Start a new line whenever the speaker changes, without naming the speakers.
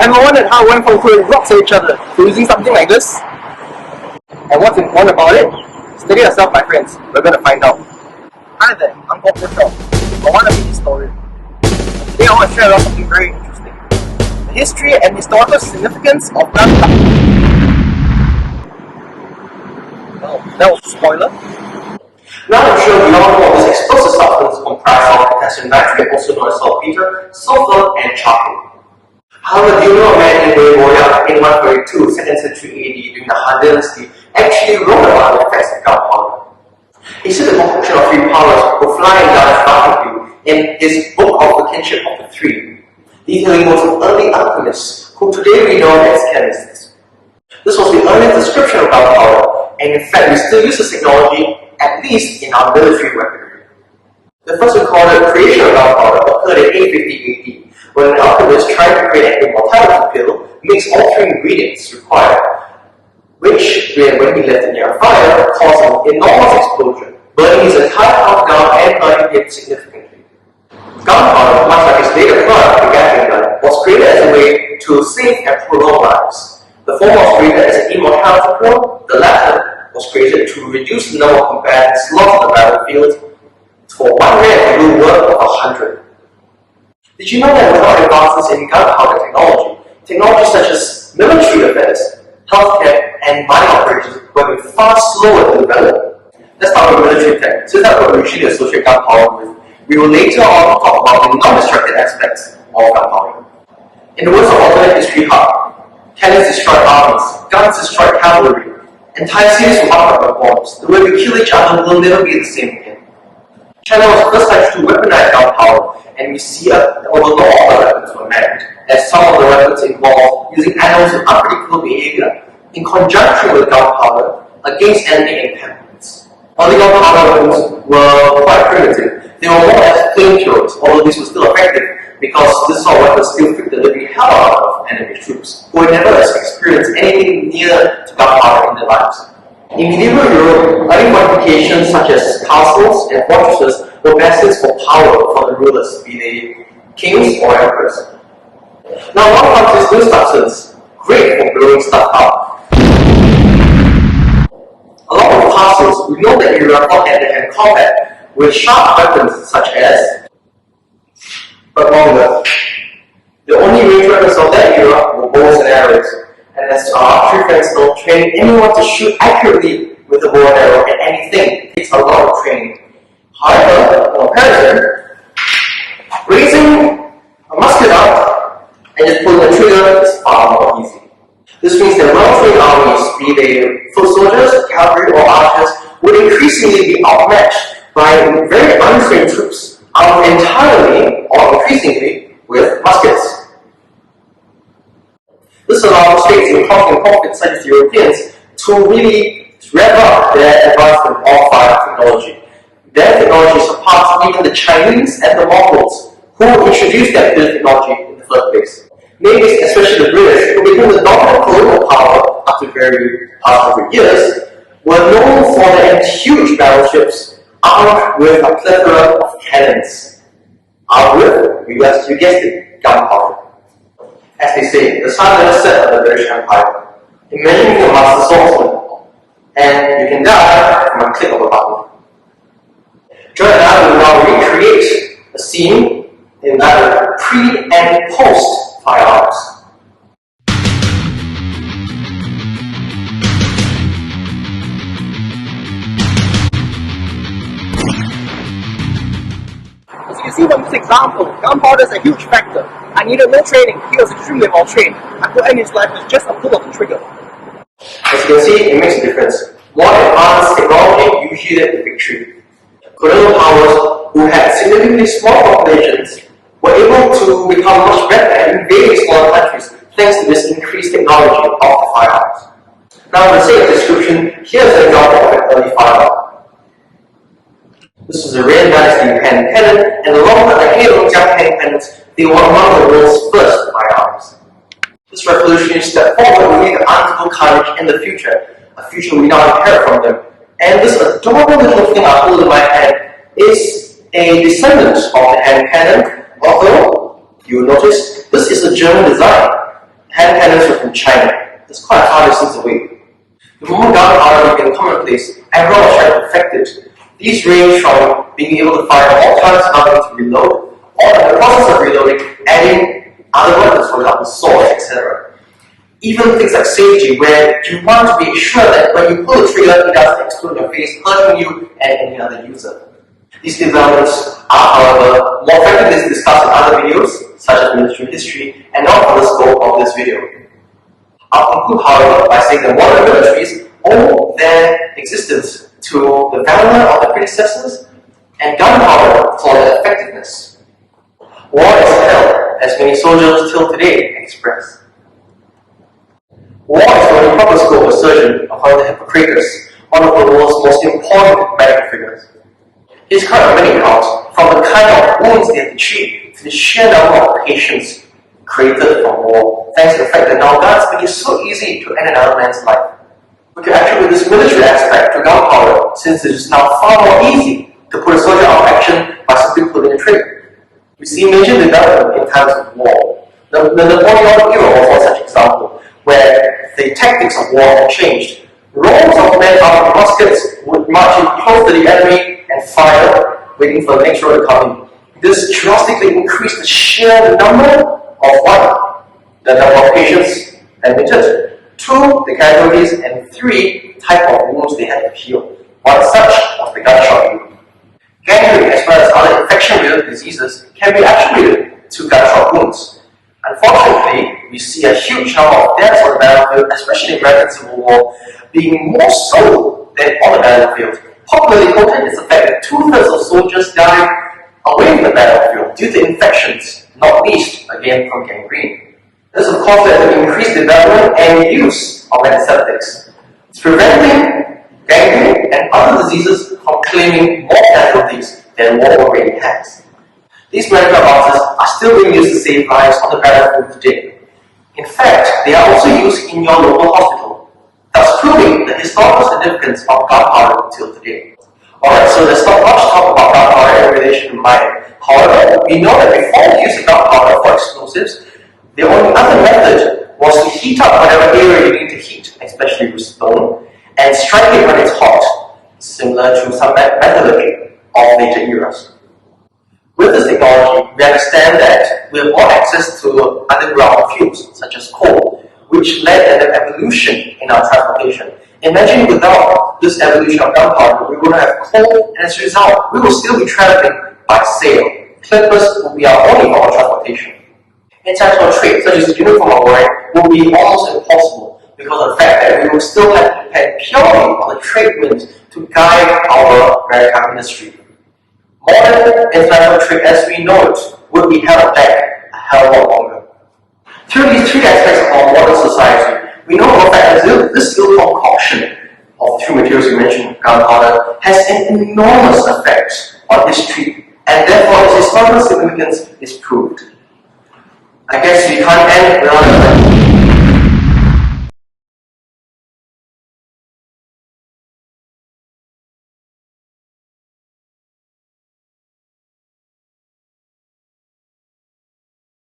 Ever wondered how one from throwing rocks at each other to using something like this? And what's important about it? Steady yourself, my friends. We're going to find out. Hi there, I'm Bob Woodrow. I want to be a historian. Today I want to share about something very interesting. The history and historical significance of gunpowder. Well, that was a spoiler.
Now I'm sure we all know this explosive substance comprised of potassium nitrate, also known as saltpeter, sulfur, and charcoal. However, do you know a man named in 142, 2nd century AD, during the Han Dynasty, actually wrote about the effects of gunpowder? He said the concoction of three powers were flying down his battlefield in his book of the Kinship of the Three, detailing most of early alchemists, who today we know as chemists. This was the earliest description of gunpowder, and in fact we still use this technology, at least in our military weaponry. The first recorded creation of gunpowder occurred in 850 AD, when an alchemist tried to create an immortality pill, mixed all three ingredients required, which, when he left it near a fire, caused an enormous explosion, burning his entire house down and burning him significantly. Gunpowder, much like its later product, the Gatling gun, was created as a way to save and prolong lives. The former was created as an immortality pill, the latter was created to reduce the number of combatants lost on the battlefield for one man to do work of 100. Did you know that without advances in gunpowder technology such as military affairs, healthcare, and mine operations would have been far slower to develop? Let's start with military tech. Since that's what we usually associate gunpowder with, we will later on talk about the non-destructive aspects of gunpowder. In the words of alternate history hub, cannons destroy armies, guns destroy cavalry, entire cities were marked by bombs. The way we kill each other will never be the same again. China was the first country to weaponize gunpowder, and we see although not all the weapons were manned, as some of the weapons involved using animals with unpredictable behavior in conjunction with gunpowder against enemy encampments. Early gunpowder weapons were quite primitive. They were more or less flamethrowers, although this was still effective because this sort of weapon still freaked the living hell out of enemy troops, who had never experienced anything near to gunpowder in their lives. In medieval Europe, early fortifications such as castles and fortresses were bastions for power for the rulers, be they kings or emperors. Now, one comes this new substance, great for blowing stuff up. Along with castles, we know that era fought hand-to-hand combat with sharp weapons such as, but longer. The only range weapons of that era were bows and arrows, and as our archery friends know, training anyone to shoot accurately with a bow and arrow at anything takes a lot of training. However, in comparison, raising a musket up and just pulling the trigger is far more easy. This means that well-trained armies, be they foot soldiers, cavalry, or archers, would increasingly be outmatched by very untrained troops, armed entirely or increasingly with muskets. This allows states in conflict such as the Europeans to really rev up their advancement of fire technology. Their technology surpassed even the Chinese and the Mongols, who introduced that technology in the first place. Maybe especially the British, who became the dominant colonial power after very past 100 years, were known for their huge battleships armed with a plethora of cannons. Armed with, you guessed it, gunpowder. As they say, the sun never set on the British Empire. Imagine being a master swordsman, and you can die from a click of a button. Joy and I will now recreate a scene in either pre- and post-firearms.
As you can see from this example, gunpowder is a huge factor. I needed no training, he was extremely well trained, and could end his life with just a pull of the trigger.
As you can see, it makes a difference. More advanced technology usually led to victory. Colonial powers who had significantly small populations were able to become much better at invading smaller countries thanks to this increased technology of the firearms. Now, for the sake of description, here's an example of an early firearm. This is a Ren Dynasty hand cannon, and along with the Halo Jiang hand cannons, they were among the world's first firearms. This revolutionary step forward will lead to untold carnage in the future, a future we now inherit from them. And this adorable little thing I hold in my hand is a descendant of the hand cannon, although, you'll notice, this is a German design. hand cannons were from China. That's quite a distance away. The moment gunpowder became commonplace, everyone was trying to perfect it. These range from being able to fire all times without having to reload, or in the process of reloading, adding other weapons, for example, swords, etc. Even things like safety, where you want to be sure that when you pull the trigger, it doesn't explode in your face, hurting you and any other user. These developments are, however, more frequently discussed in other videos, such as military history, and not for the scope of this video. I'll conclude, however, by saying that modern militaries owe their existence to the valor of their predecessors and gunpowder for their effectiveness. War is hell, as many soldiers till today express. War is the only proper scope of surgeon, according to Hippocrates, one of the world's most important medical figures. His correct on many counts, from the kind of wounds they have to treat to the sheer number of patients created from war, thanks to the fact that now guns make it so easy to end another man's life. We can attribute this military aspect to gunpowder, since it is now far more easy to put a soldier out of action by simply pulling a trigger. We see major development in times of war. The Napoleonic era was one such example, where the tactics of war have changed. Rows of men armed with muskets would march in close to the enemy and fire, waiting for the next row to come in. This drastically increased the sheer number of one, the number of patients admitted, two, the casualties, and three, type of wounds they had to heal. One such was the gunshot wound. Gangrene, as well as other infection-related diseases, can be attributed to gunshot wounds. Unfortunately, we see a huge number of deaths on the battlefield, especially in the American Civil War, being more so than on the battlefield. Popularly quoted is the fact that 2/3 of soldiers died away from the battlefield due to infections, not least, again, from gangrene. This, of course, led to increased development and use of antiseptics. It's preventing gangrene and other diseases from claiming more casualties than war already has. These medical advances are still being used to save lives on the battlefield today. In fact, they are also used in your local hospital, thus proving the historical significance of gunpowder until today. Alright, so there's not much talk about gunpowder in relation to mine. However, we know that before the use of gunpowder for explosives, the only other method was to heat up whatever area you need to heat, especially with stone, and strike it when it's hot, similar to some metallurgy of later eras. With this technology, we understand that we have more access to underground fuels, such as coal, which led to an evolution in our transportation. Imagine without this evolution of gunpowder, we wouldn't have coal, and as a result, we will still be traveling by sail. Clippers will be our only form of transportation. International trade, such as uniform wearing, will be almost impossible because of the fact that we will still have to depend purely on the trade winds to guide our maritime industry. Modern international trade as we know it would be held back a hell of a lot longer. Through these three aspects of our modern society, we know for a fact that this ill concoction of the two materials we mentioned, gunpowder, has an enormous effect on history, and therefore its historical significance is proved. I guess we can't end without